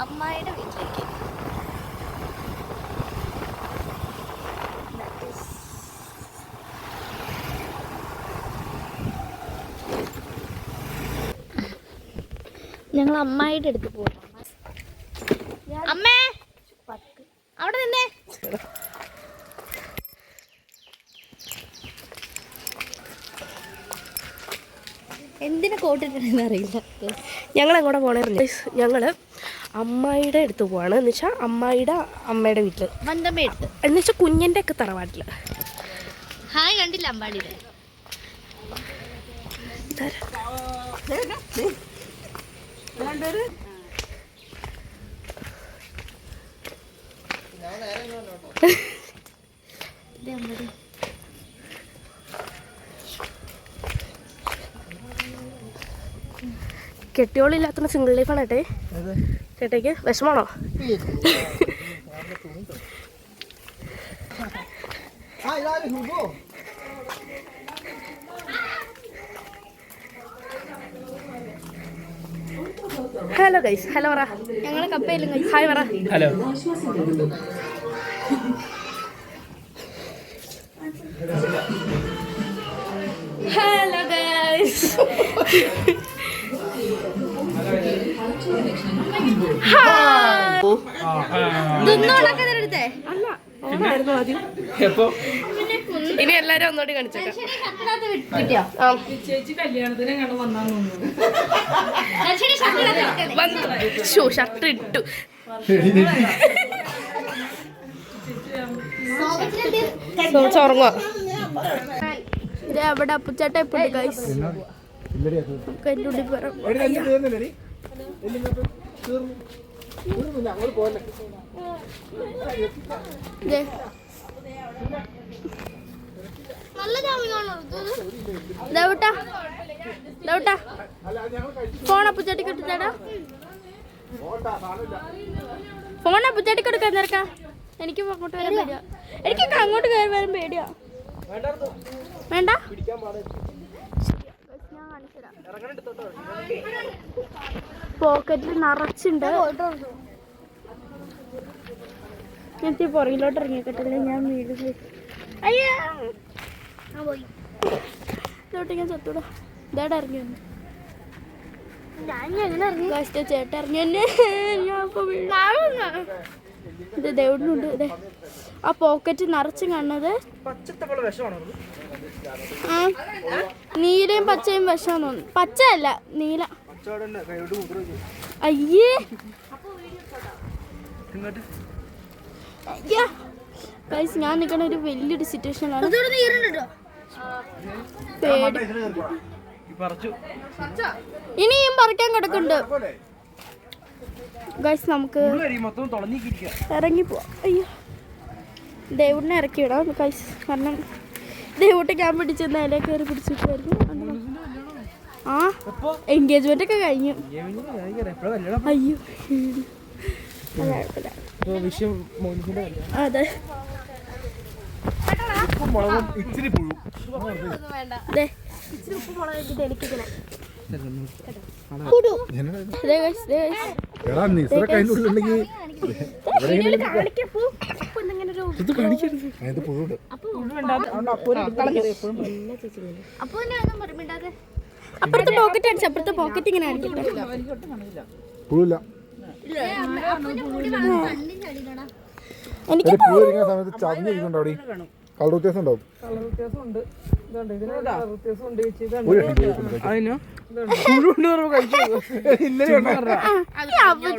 അമ്മായിയുടെ വീട്ടിലേക്ക്. ഞങ്ങൾ അമ്മായിയുടെ അടുത്ത് പോകും. അമ്മേ അവിടെ തന്നെ എന്തിനാ കോട്ടിട്ടെന്ന് അറിയില്ല. ഞങ്ങൾ അങ്ങോട്ട് പോണേ. ഞങ്ങൾ അമ്മായിയുടെ അടുത്ത് പോവാണ്. എന്ന് വെച്ചാൽ അമ്മായിയുടെ അമ്മയുടെ വീട്ടിൽ, വന്തമ്മ എടുത്ത് എന്ന് വെച്ചാൽ കുഞ്ഞിൻ്റെ ഒക്കെ തറവാട്ടിൽ. ഹായ് കണ്ടില്ല അമ്പാടിയുടെ. കെട്ടിയോളില്ലാത്ത സിംഗിൾ ലൈഫാണ് ഏട്ടേ. ചേട്ടയ്ക്ക് വിഷമാണോ? ഹലോ ഗൈസ്, ഹലോ പറ. ഞങ്ങളെ കപ്പയിലും ഹായ് പറ. ഹലോ. Hello guys. അല്ല, ഓണായിരുന്നു ആദ്യം. ഇനി എല്ലാരും ഒന്നോടി കാണിച്ചേക്കാം. ഷർട്ട് ഇട്ടു. ചോറങ്ങോ അവിടെ അപ്പുച്ചേട്ട എപ്പോഴും ഗൈസ് കണ്ടുണ്ടി പറ. ഫോൺ അപ്പുച്ചേട്ടിക്ക് എടുത്തേടാ. ഫോൺ അപ്പുച്ചേട്ടിക്ക് എടുക്കാൻ നിരക്കാം. എനിക്ക് അങ്ങോട്ട് വരാൻ പേടിയാ. എനിക്കൊക്കെ അങ്ങോട്ട് കയറി വരാൻ പേടിയാ. വേണ്ട, പോക്കറ്റിൽ നിറച്ചുണ്ട്. ഞാൻ പുറകിലോട്ട് ഇറങ്ങിക്കട്ടില്ല, ഞാൻ വീട് അയ്യോ ഇതോട്ട് ഞാൻ ചത്തൂടാ. ഇതേടെ ഇറങ്ങി വന്നു. ചേട്ടൻ ഇറങ്ങി തന്നെ. ഇത് ദേവിനുണ്ട്. ഇതേ ആ പോക്കറ്റ് നിറച്ചും കാണുന്നത് ആ നീലയും പച്ചയും വിഷമാന്ന് തോന്നുന്നു. പച്ചയല്ല, നീല. അയ്യേ ഗൈസ്, ഞാൻ നിൽക്കണ ഒരു വലിയൊരു സിറ്റുവേഷനാണ്. ഇനിയും പറിക്കാൻ കിടക്കുന്നുണ്ട് ഗൈസ്. നമുക്ക് ഇറങ്ങി പോവാം. അയ്യോ, ദേവുടിനെ ഇറക്കി വിടാം ഗൈസ്. കാരണം ദേവൂട്ടെ ഞാൻ പിടിച്ചെന്ന് അതിലെ കയറി പിടിച്ചിട്ടായിരുന്നു. ആ എൻഗേജ്മെന്റ് ഒക്കെ കഴിഞ്ഞു. അയ്യോ അതെ. ഇച്ചിരി ഉപ്പുമുളക് തെളിപ്പിക്കണേ. അപ്പുറത്തെ പോക്കറ്റ് അടിച്ചു. അപ്പുറത്തെ പോക്കറ്റ് ഇങ്ങനെ അടിക്കട്ടെ. എനിക്ക് കളർ വ്യത്യാസം ഉണ്ടാവും.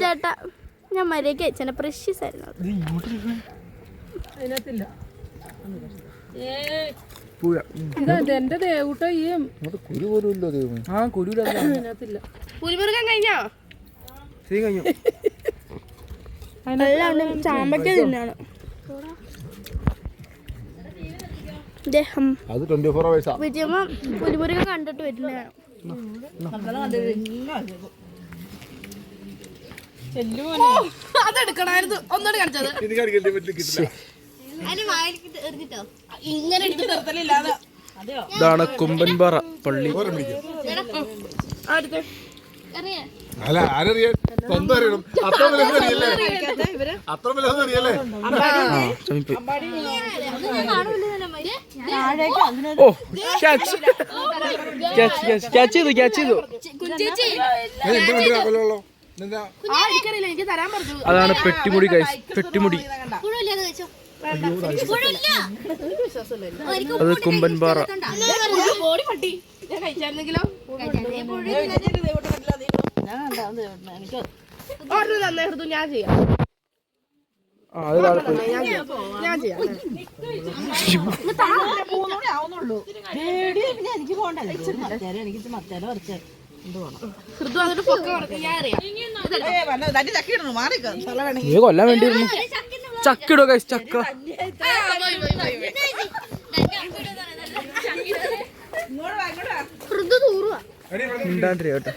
ചേട്ടാ ഞാൻ മര്യാദക്ക് അയച്ചാ പ്രഷ്യസ് ആയിരുന്നു. പുലിമുരുകൻ കഴിഞ്ഞോ? ചാമ്പക്ക തിന്നാണ്. വിജയമ്മ പുലിമുരുകൻ കണ്ടിട്ട് വരുന്നതാണ്. അതെടുക്കണായിരുന്നു. ഒന്നോട് കാണിച്ചത് അതിന് വായിലേക്ക് എറിഞ്ഞിട്ടോ ഇങ്ങനെ എടുത്ത് നിർത്തലില്ലാതെ ഇതാണ് കുമ്പൻപാറ പള്ളി. അറിയാ അല്ല ആരറിയാൻ സ്വന്തം അറിയണം. അത്ര വിലൊന്നും അറിയല്ലേ, അത്ര വിലൊന്നും അറിയല്ലേ. ചമിപ്പോയി. ഓ ഓ ക്യാച്ച് ചെയ്തു കുഞ്ചേച്ചി എന്ത് വേണ്ടി കൊല്ലോ എനിക്ക് തരാൻ പറഞ്ഞു. അതാണ് പെട്ടിമുടി ഗൈസ്, പെട്ടിമുടി. പുഴുവില്ലാതെ കഴിച്ചോ അത് കുമ്പൻപാറ. ബോഡി പട്ടി ഞാൻ കഴിച്ചായിരുന്നെങ്കിലോ എനിക്ക് ഓർഡർ തന്നായിരുന്നു. ഞാൻ ചെയ്യാം, ആ അത് താഴെ പോയി. ഞാൻ ചെയ്യാം. ഹൃദു എന്നിട്ട് പൊക്ക പറഞ്ഞു. ഞാൻ അറിയാം നീ കൊല്ലാൻ വേണ്ടിയിരുന്നു. ചക്ക ഇടുക ഗൈസ്, ചക്ക. ഹൃദു തൂറുവാ മിണ്ടാണ്ടിരി കേട്ടോ.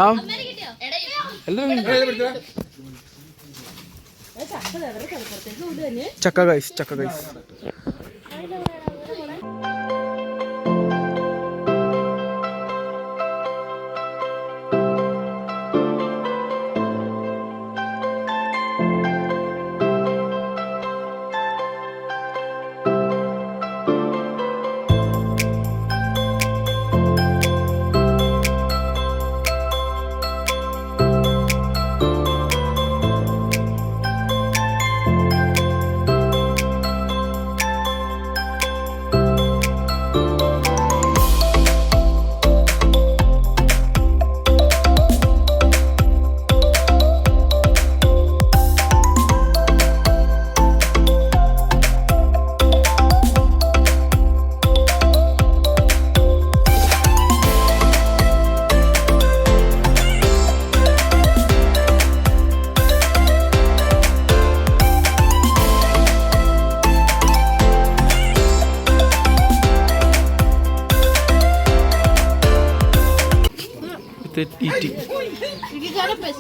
ആ എല്ലാരും ചക്ക ഗൈസ്, ചക്ക ഗൈസ്.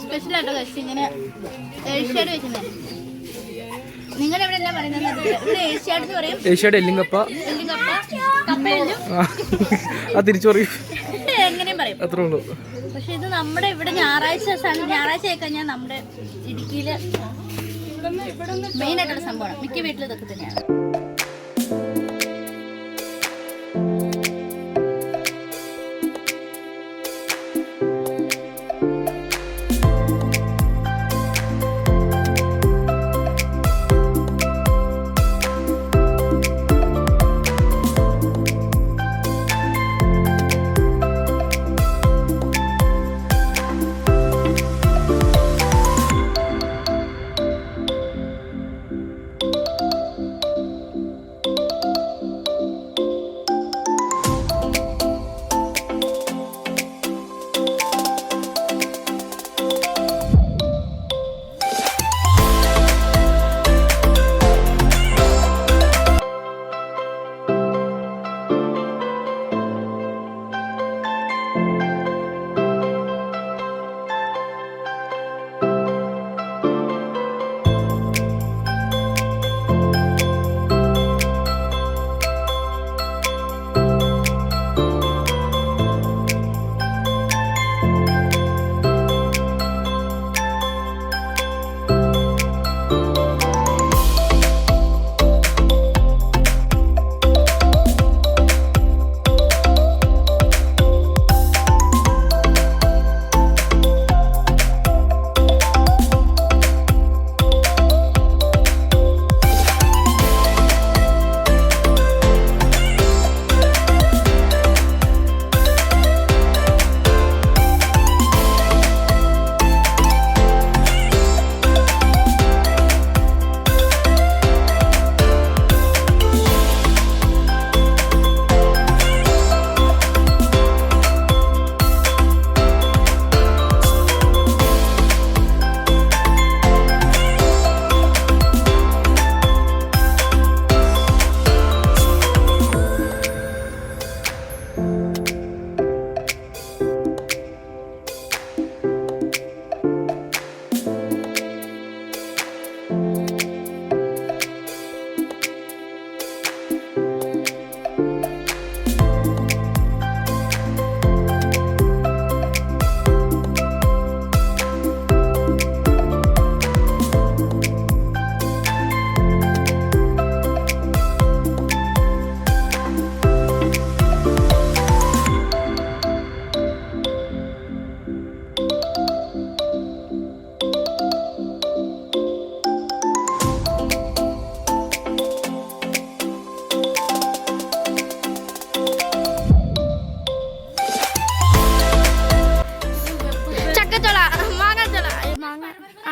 സ്പെഷ്യൽ ആട്ടോ കഴിച്ചു. ഇങ്ങനെ ഏഷ്യാഡ് വെക്കുന്നത് നിങ്ങളുടെ ഇവിടെ എല്ലാം പറയുന്നത്. ഇവിടെ ഏഷ്യാഡ് എന്ന് പറയും. ഏഷ്യയുടെ എല്ലിങ്കപ്പ, എല്ലുകപ്പ, കപ്പയെല്ലും ആ തിരിച്ചു പറയും, എങ്ങനെയും പറയും. അത്രേ ഉള്ളൂ. പക്ഷെ ഇത് നമ്മുടെ ഇവിടെ ഞായറാഴ്ച ആയി കഴിഞ്ഞാൽ നമ്മുടെ ഇടുക്കിയില് മെയിൻ ആയിട്ടുള്ള സംഭവമാണ്. മിക്ക വീട്ടിലും ഇതൊക്കെ തന്നെയാണ്.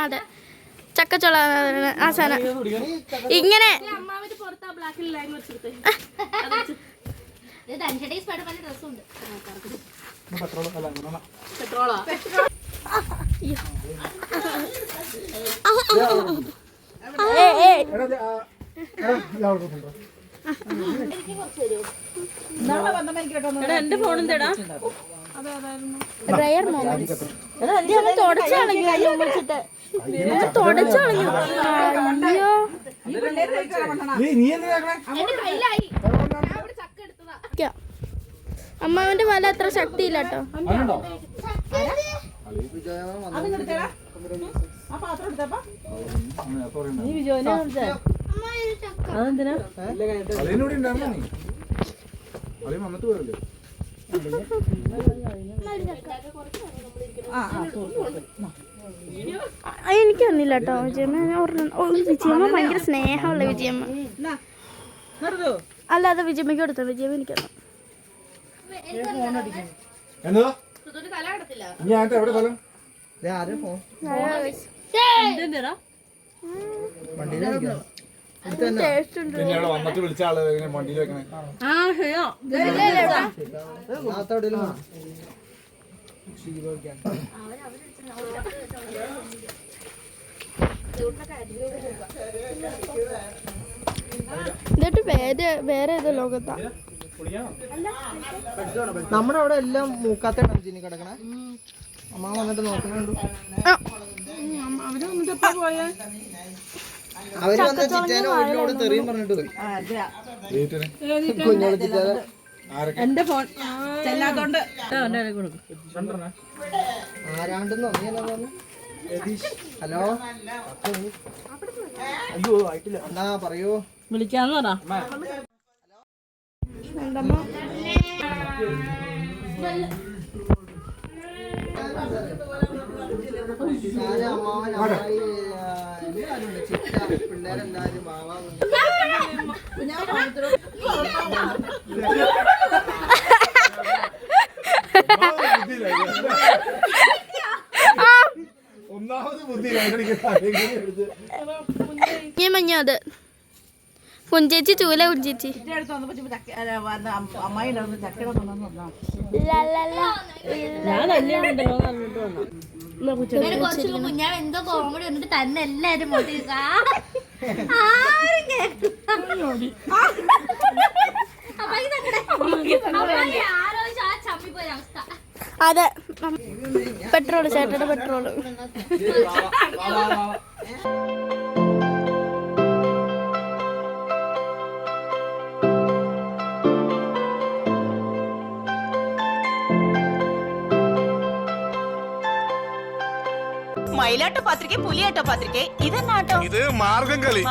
അതെ ചക്കച്ചുള ആ സാധനം ഇങ്ങനെ ഡ്രസ്സുണ്ട് പെട്രോളാ എന്റെ ഫോണും തേടാ റയർ മൊമെന്റ്സ് തുടച്ചു കളഞ്ഞു വിളിച്ചിട്ട് തുടച്ചു കളഞ്ഞു അയ്യോ അമ്മാവന്റെ വല അത്ര ശക്തിയില്ല കേട്ടോ. അതെന്തിനാ എനിക്ക് വന്നില്ല കേട്ടോ വിജയമ്മ. വിജയമ്മ ഭയങ്കര സ്നേഹമുള്ള വിജയമ്മ. അല്ല അത് വിജയമ്മയ്ക്ക് കൊടുത്ത വിജയമ്മ എനിക്കല്ല. വന്നിട്ട് വിളിച്ച ആള് വണ്ടിയിൽ വെക്കണേ. എന്നിട്ട് വേറെ ഏതോ ലോകത്താ. നമ്മുടെ അവിടെ എല്ലാം മൂക്കാത്ത കിടക്കണേ. അമ്മ വന്നിട്ട് നോക്കുന്നുണ്ട്. അവര് വന്ന ചിറ്റാനെ ഓടിനോട് തെറിയും പറഞ്ഞിട്ട് പോയി. കുഞ്ഞോട് ചിറ്റാനെ എന്റെ ഫോൺ ആരാണ്ടെന്നോ നീ എന്നാ പറഞ്ഞു? ഹലോ എന്നാ പറയൂ. വിളിക്കാന്ന് പറ. ചിറ്റ പിള്ളേരെല്ലാരും ഒന്നാമത് ബുദ്ധി മഞ്ഞത് കുഞ്ചേച്ചി ചൂല കുഞ്ചേച്ചി ഞാൻ എന്തോ കോമഡി വന്നിട്ട് തന്നെ എല്ലാരും അവസ്ഥ. അതെ പെട്രോള് ചേട്ടയുടെ പെട്രോള്. മയിലാട്ട പത്രിക പുലിയാട്ട പത്രിക ഇതെന്നാട്ടോ? ഇത് മാർഗം കളി.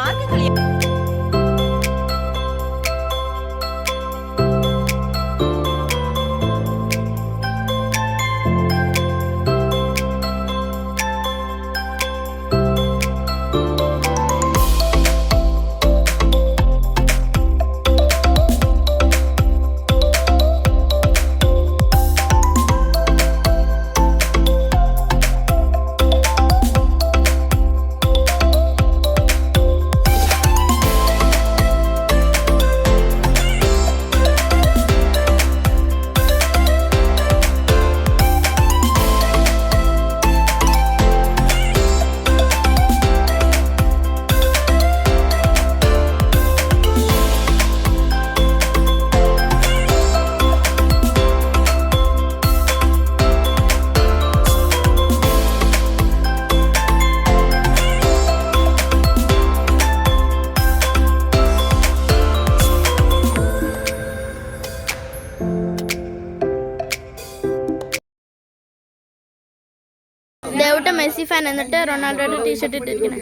ദേവട്ട മെസ്സി ഫാൻ എന്നിട്ട് റൊണാൾഡോയുടെ ടീഷർട്ട് ഇട്ടിരിക്കണേ.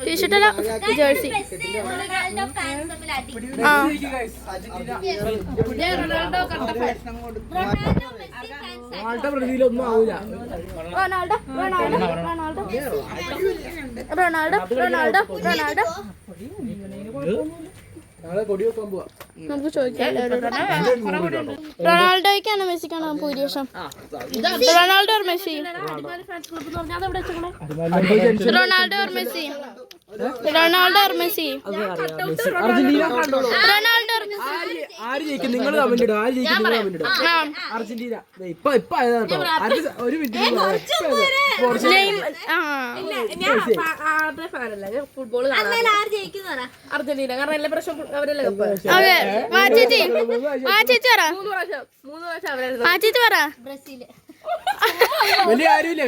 ടീഷർട്ട് അല്ല ജേഴ്സി. ആ Ronaldo Ronaldo Ronaldo Ronaldo Ronaldo Ronaldo നാളെ കൊടി വെക്കാൻ പോവാ. നമുക്ക് ചോദിക്കാം റൊണാൾഡോയ്ക്കാണോ മെസ്സിക്കാണോ ഭൂരിപക്ഷം? Ronaldo or Messi? Ronaldo or Messi? Ronaldo or Messi? Argentina Ronaldo or Messi? ആര് ജയിക്കും? നിങ്ങൾ കമന്റ് ഇടും. ആര് ജയിക്കും? നിങ്ങൾ കമന്റ് ഇടും. അർജന്റീന ഇപ്പൊ ആയതാട്ടോ. ഒരു മിനിറ്റ് ഫുട്ബോൾ അർജന്റീന കാരണം എല്ലാ പ്രശ്നം അവരല്ലേ കപ്പ്. അതെ വാചേച്ചി പറ. 3 പ്രാവശ്യം അവരായിരുന്നു. വാചേച്ചി പറ. ബ്രസീല്. വലിയ ആരുമില്ല.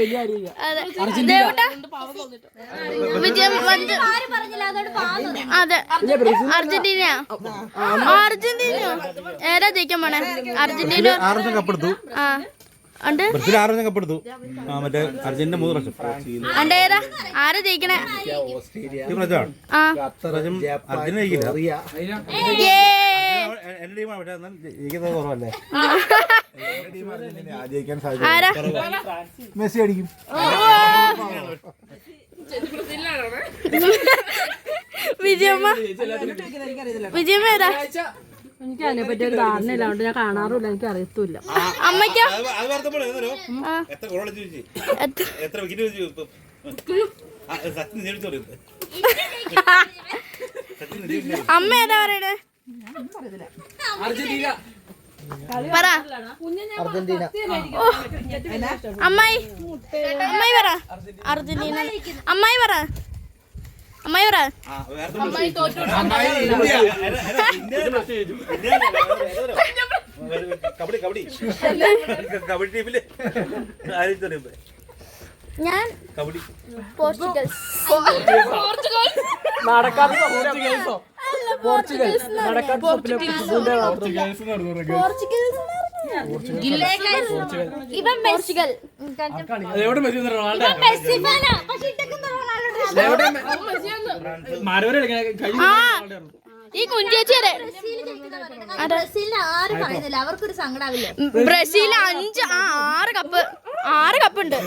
അതെ ദേവട്ടാ വിജയം വന്ന് ആരും പറഞ്ഞില്ല അതോട് പാന്നു. അതെ അർജന്റീന. ഏതാ ജയിക്കാൻ പോണേ? അർജന്റീന 6 വർഷം കപ്പെടുത്തു. ആ ഉണ്ട്. ബ്രസീൽ 6 വർഷം കപ്പെടുത്തു. മറ്റേ അർജന്റീന 3 വർഷം. ഉണ്ട് ഏതാ? ആരാ ജയിക്കണേ? ആ അർജന്റീന ജയിക്കില്ല. ഏ എന്റെ ടീമാണ്. പക്ഷേ എന്നാൽ ജയിക്കുന്നത് കുറവല്ലേ? ജയിക്കാൻ ആരാ? സാധ്യത മെസ്സി അടിക്കും. വിജയമ്മ ഏതാ? എനിക്ക് അതിനെ പറ്റി ഒരു ധാരണ ഇല്ലാണ്ട് ഞാൻ കാണാറുമില്ല, എനിക്ക് അറിയത്തില്ല. അമ്മയ്ക്കോ? അമ്മ ഏതാ പറയണേ? അർജന്റീന പറ. അർജന്റീന. അമ്മായി പറ. അർജന്റീന. അമ്മായി പറ. ഞാൻ പോർച്ചുഗൽ. നടക്കാത്ത പോർച്ചുഗൽ നടക്കാത്ത ഇവൻ പോർച്ചുഗൽ. എവിടെ മെസ്സി റൊണാൾഡോ മെസ്സി ഫാനാ. പക്ഷെ ഇതൊക്കെ ഈ കുഞ്ചേച്ചിയുടെ ബ്രസീലിന് ആരും പറയുന്നില്ല, അവർക്കൊരു സങ്കടാവില്ല. ബ്രസീൽ 6 കപ്പ് ഉണ്ട്.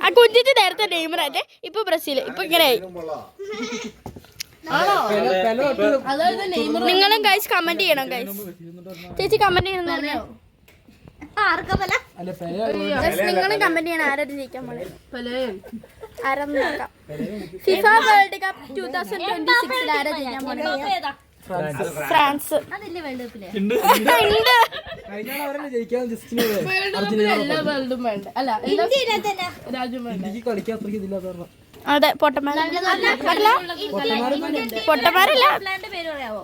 ആ കുഞ്ചേച്ചി നേരത്തെ നെയ്മറായിട്ട് ഇപ്പൊ ബ്രസീൽ ഇപ്പൊ ഇങ്ങനെയായി. നിങ്ങളും ഗൈസ് കമന്റ് ചെയ്യണം ഗൈസ്. ചേച്ചി കമന്റ് ചെയ്യണം. നിങ്ങളും കമന്റ് ചെയ്യണം. ആരും ജയിക്കാൻ പോലെ ആരെന്ന് നോക്കാം. ഫിഫ വേൾഡ് കപ്പ് 2026 ആരാ ജയിക്കാൻ പോലെ? ഫ്രാൻസ്. അതില്ലേ വേൾഡ് കപ്പില്? അതെ പൊട്ടന്മാരല്ല. പേര് പറയാവോ?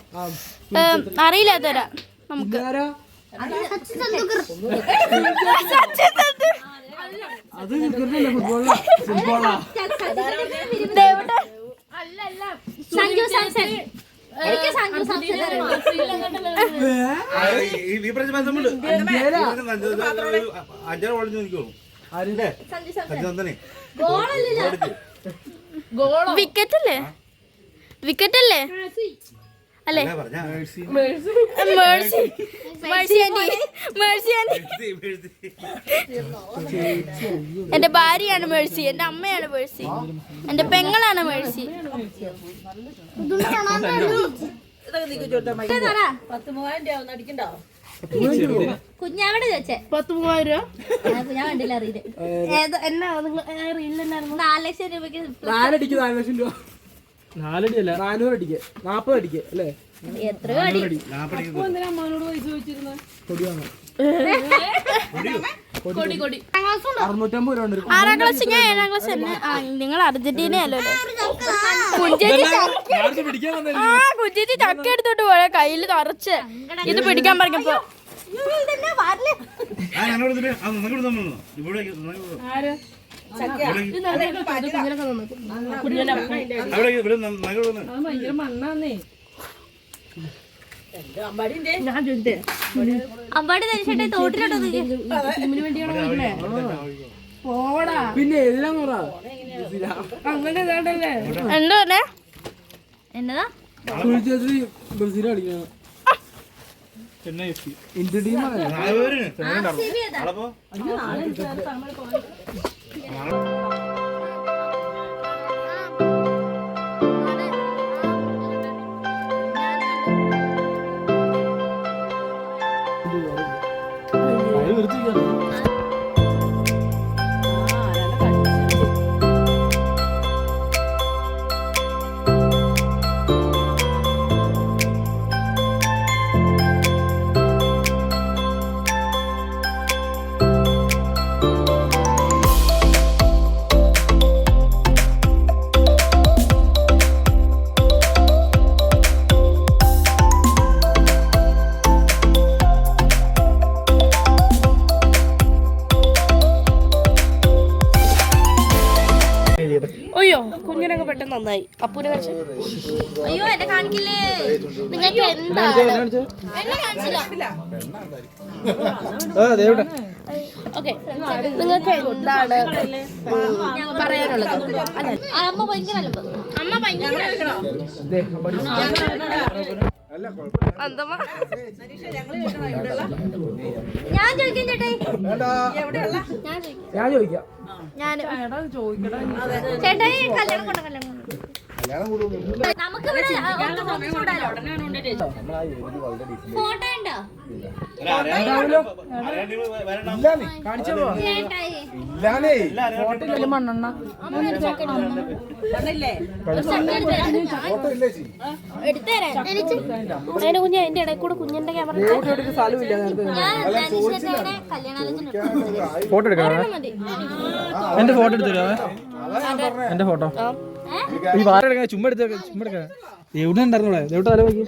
അറിയില്ലാത്തവരാ നമുക്ക്. സഞ്ജു സാംസൺ. എനിക്ക് സഞ്ജു സാംസൺ വിക്കറ്റ് അല്ലേ അല്ലേ? എന്റെ ഭാര്യയാണ് മേഴ്സി, എന്റെ അമ്മയാണ് മേഴ്സി, എന്റെ പെങ്ങളാണ് മേഴ്സി. കുഞ്ഞാവിടെ ചോദിച്ചേ 10,000 രൂപ. ഞാൻ കണ്ടില്ല അറിയില്ല. എന്നാ റീലുണ്ടായിരുന്നു? 4 ലക്ഷം രൂപയ്ക്ക് 4 ലക്ഷം രൂപ. 4 അടിയല്ല 400 അടിക്ക് 40 അടിക്ക് അല്ലേ? എത്രയോ അടി. അമ്മനോട് പൈസ ചോദിച്ചിരുന്നത് കൊടി 650 രൂപ ഉണ്ട്. 6ാം ക്ലാസ്, ഞാൻ 7ാം ക്ലാസ് തന്നെ. നിങ്ങൾ അർജന്റീനയല്ലോ അല്ലേ? കുഞ്ചേച്ചി ചക്ക എടുത്തോട്ട് പോയ കയ്യില് തറച്ച് ഇത് പിടിക്കാൻ പറഞ്ഞപ്പോ ഭയങ്കര മണ്ണാന്നേ. അമ്പാടി തനിച്ചേട്ടെ തോട്ടിലോട്ടോ ടീമിന് വേണ്ടിയാണോ വീട്ടിലെ? പോടാ പിന്നെ എല്ലാം അങ്ങനെ ഇതാണ്ടല്ലേ. എന്താ പറഞ്ഞേ? എന്നതാ ബ്രസീൽ കളിക്കണം. ഇന്ത്യ ടീമാണ്. കുഞ്ഞിനൊക്കെ പെട്ടെന്ന് നന്നായി. അപ്പൂനെ കഴിച്ചു. അയ്യോ എന്നെ കാണിക്കില്ലേ. നിങ്ങൾക്ക് എന്താണ് എന്നെ കാണിച്ചില്ല. ഓക്കെ, നിങ്ങൾക്ക് എന്താണ് പറയാനുള്ളത്? അമ്മ ഭയങ്കര അലമ്പ്. അമ്മ ഭയങ്കര അന്തമ്മ ഞാൻ ചോദിക്കാം ചേട്ടേ. ഞാൻ ചോദിക്കാം. ചേട്ടായി കല്യാണം കൊണ്ടോ നമുക്ക് ഫോട്ടോ ഉണ്ടോ കാണിച്ചോ ചേട്ടായി മണ്ണെണ്ണ അതിന് കുഞ്ഞ് അതിന്റെ ഇടയിൽ കൂടെ കുഞ്ഞിന്റെ ക്യാമറ സ്ഥലമില്ല. ഞാൻ കല്യാണാലോചന ഫോട്ടോ എടുക്കണം. മതി. എന്റെ ഫോട്ടോ എടുത്തു തരാമേ. എന്റെ ഫോട്ടോ ഈ വാര എടുക്കാൻ ചുമ്മാ എടുക്കാൻ എവിടെ ഉണ്ടായിരുന്നോളെ എവിടെ തല നോക്കി.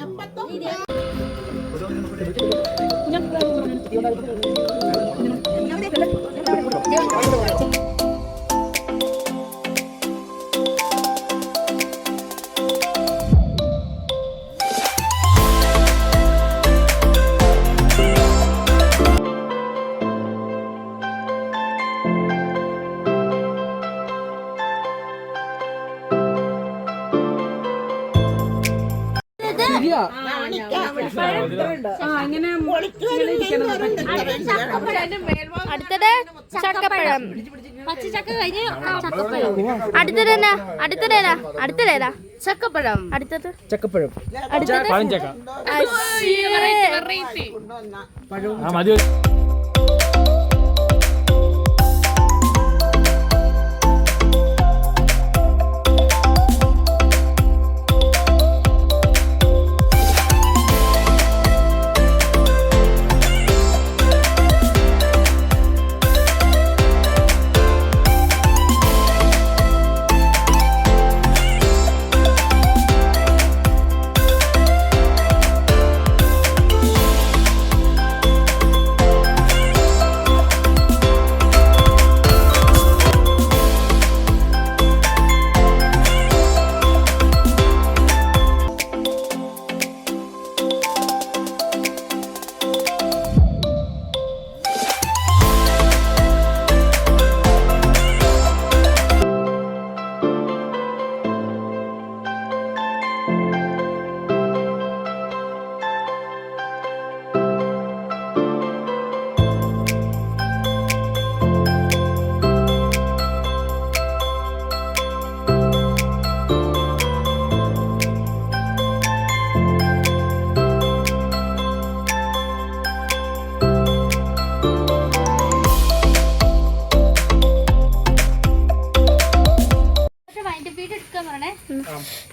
അടുത്തത് ചക്കപ്പഴം. പച്ചച്ചക്ക കഴിഞ്ഞ് ചക്കപ്പഴം. അടുത്തതേതാ ചക്കപ്പഴം. അടുത്തത് ചക്കപ്പഴം. അടുത്തത് പഴഞ്ചക്ക. ആ മതി.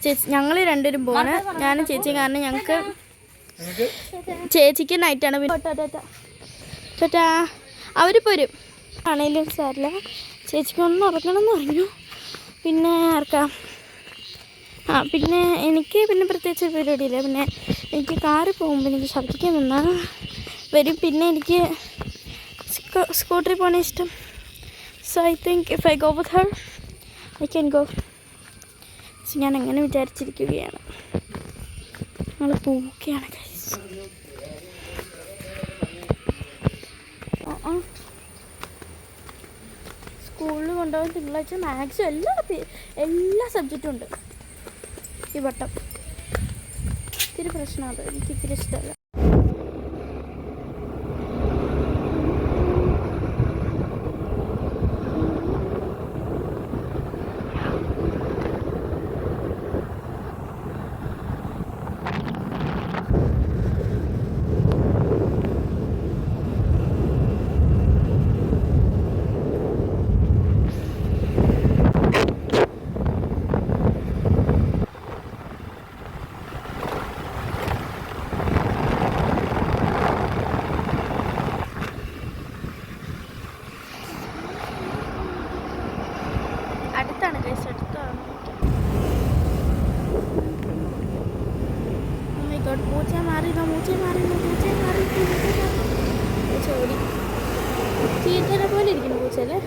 ചേച്ചി ഞങ്ങൾ രണ്ടുപേരും പോവാണ്. ഞാനും ചേച്ചിയും. കാരണം ഞങ്ങൾക്ക് ചേച്ചിക്ക് നൈറ്റാണ്. ചേട്ടാ അവർ പോരും ആണേലും സാറില്ല. ചേച്ചിക്ക് ഒന്ന് ഉറങ്ങണമെന്ന് പറഞ്ഞു. പിന്നെ ആർക്കാം പിന്നെ എനിക്ക് പിന്നെ പ്രത്യേകിച്ച് പരിപാടിയില്ല. പിന്നെ എനിക്ക് കാറിൽ പോകുമ്പോൾ എനിക്ക് ഛർദ്ദിക്കാൻ നിന്നാൽ വരും. പിന്നെ എനിക്ക് സ്കൂട്ടറിൽ പോകണ ഇഷ്ടം. So I think if I go with Har I can go. So ഞാൻ അങ്ങനെ വിചാരിച്ചിരിക്കുകയാണ്. ഞങ്ങൾ പോവുകയാണ് ഗൈസ്. സ്കൂളിൽ കൊണ്ടുപോകാൻ തിങ്കളാഴ്ച മാത്സും എല്ലാ സബ്ജക്റ്റും ഉണ്ട് ഈ വട്ടം. ഇത്തിരി പ്രശ്നമാണ്. എനിക്ക് ഇത്തിരി ഇഷ്ടമല്ല. അടുത്താണ് ഗൈസ്, അടുത്താണ്. പൂച്ച മാറി ചോടി ചീത്തനെ പോലെ ഇരിക്കുന്നു പൂച്ചല്ലേ.